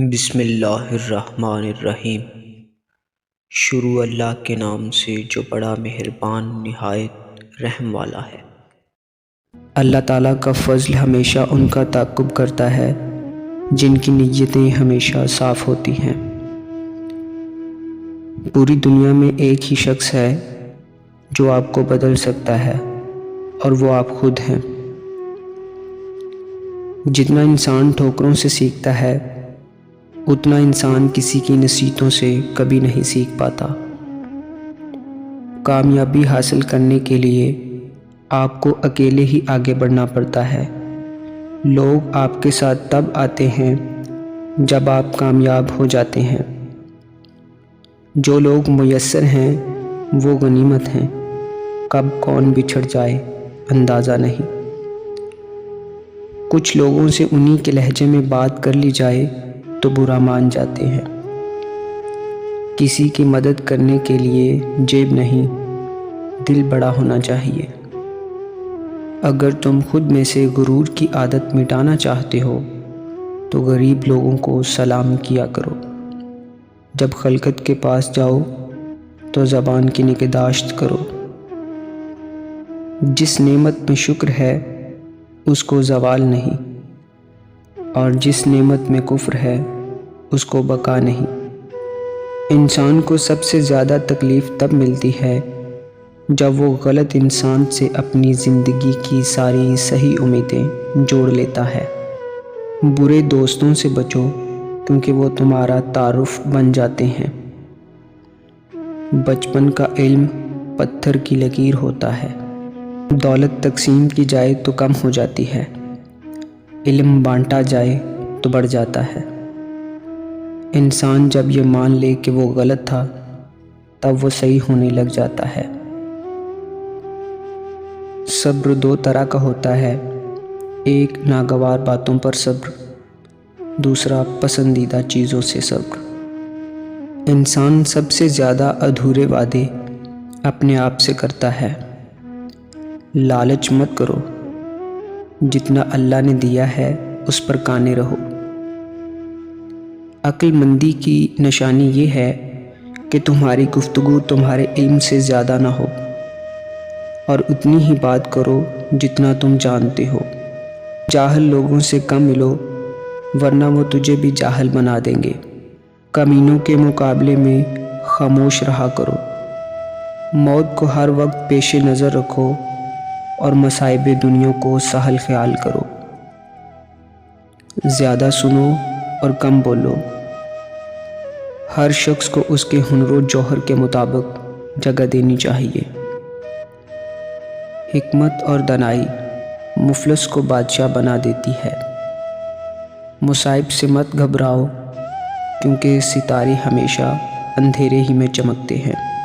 بسم اللہ الرحمن الرحیم۔ شروع اللہ کے نام سے جو بڑا مہربان نہایت رحم والا ہے۔ اللہ تعالیٰ کا فضل ہمیشہ ان کا تعاقب کرتا ہے جن کی نیتیں ہمیشہ صاف ہوتی ہیں۔ پوری دنیا میں ایک ہی شخص ہے جو آپ کو بدل سکتا ہے اور وہ آپ خود ہیں۔ جتنا انسان ٹھوکروں سے سیکھتا ہے اتنا انسان کسی کی نصیحتوں سے کبھی نہیں سیکھ پاتا۔ کامیابی حاصل کرنے کے لیے آپ کو اکیلے ہی آگے بڑھنا پڑتا ہے۔ لوگ آپ کے ساتھ تب آتے ہیں جب آپ کامیاب ہو جاتے ہیں۔ جو لوگ میسر ہیں وہ غنیمت ہیں، کب کون بچھڑ جائے اندازہ نہیں۔ کچھ لوگوں سے انہی کے لہجے میں بات کر لی جائے تو برا مان جاتے ہیں۔ کسی کی مدد کرنے کے لیے جیب نہیں، دل بڑا ہونا چاہیے۔ اگر تم خود میں سے غرور کی عادت مٹانا چاہتے ہو تو غریب لوگوں کو سلام کیا کرو۔ جب خلقت کے پاس جاؤ تو زبان کی نگہداشت کرو۔ جس نعمت میں شکر ہے اس کو زوال نہیں، اور جس نعمت میں کفر ہے اس کو بقا نہیں۔ انسان کو سب سے زیادہ تکلیف تب ملتی ہے جب وہ غلط انسان سے اپنی زندگی کی ساری صحیح امیدیں جوڑ لیتا ہے۔ برے دوستوں سے بچو کیونکہ وہ تمہارا تعارف بن جاتے ہیں۔ بچپن کا علم پتھر کی لکیر ہوتا ہے۔ دولت تقسیم کی جائے تو کم ہو جاتی ہے، علم بانٹا جائے تو بڑھ جاتا ہے۔ انسان جب یہ مان لے کہ وہ غلط تھا تب وہ صحیح ہونے لگ جاتا ہے۔ صبر دو طرح کا ہوتا ہے، ایک ناگوار باتوں پر صبر، دوسرا پسندیدہ چیزوں سے صبر۔ انسان سب سے زیادہ ادھورے وعدے اپنے آپ سے کرتا ہے۔ لالچ مت کرو، جتنا اللہ نے دیا ہے اس پر قانے رہو۔ عقل مندی کی نشانی یہ ہے کہ تمہاری گفتگو تمہارے علم سے زیادہ نہ ہو، اور اتنی ہی بات کرو جتنا تم جانتے ہو۔ جاہل لوگوں سے کم ملو ورنہ وہ تجھے بھی جاہل بنا دیں گے۔ کمینوں کے مقابلے میں خاموش رہا کرو۔ موت کو ہر وقت پیش نظر رکھو اور مصائب دنیا کو سہل خیال کرو۔ زیادہ سنو اور کم بولو۔ ہر شخص کو اس کے ہنر و جوہر کے مطابق جگہ دینی چاہیے۔ حکمت اور دانائی مفلس کو بادشاہ بنا دیتی ہے۔ مصائب سے مت گھبراؤ کیونکہ ستارے ہمیشہ اندھیرے ہی میں چمکتے ہیں۔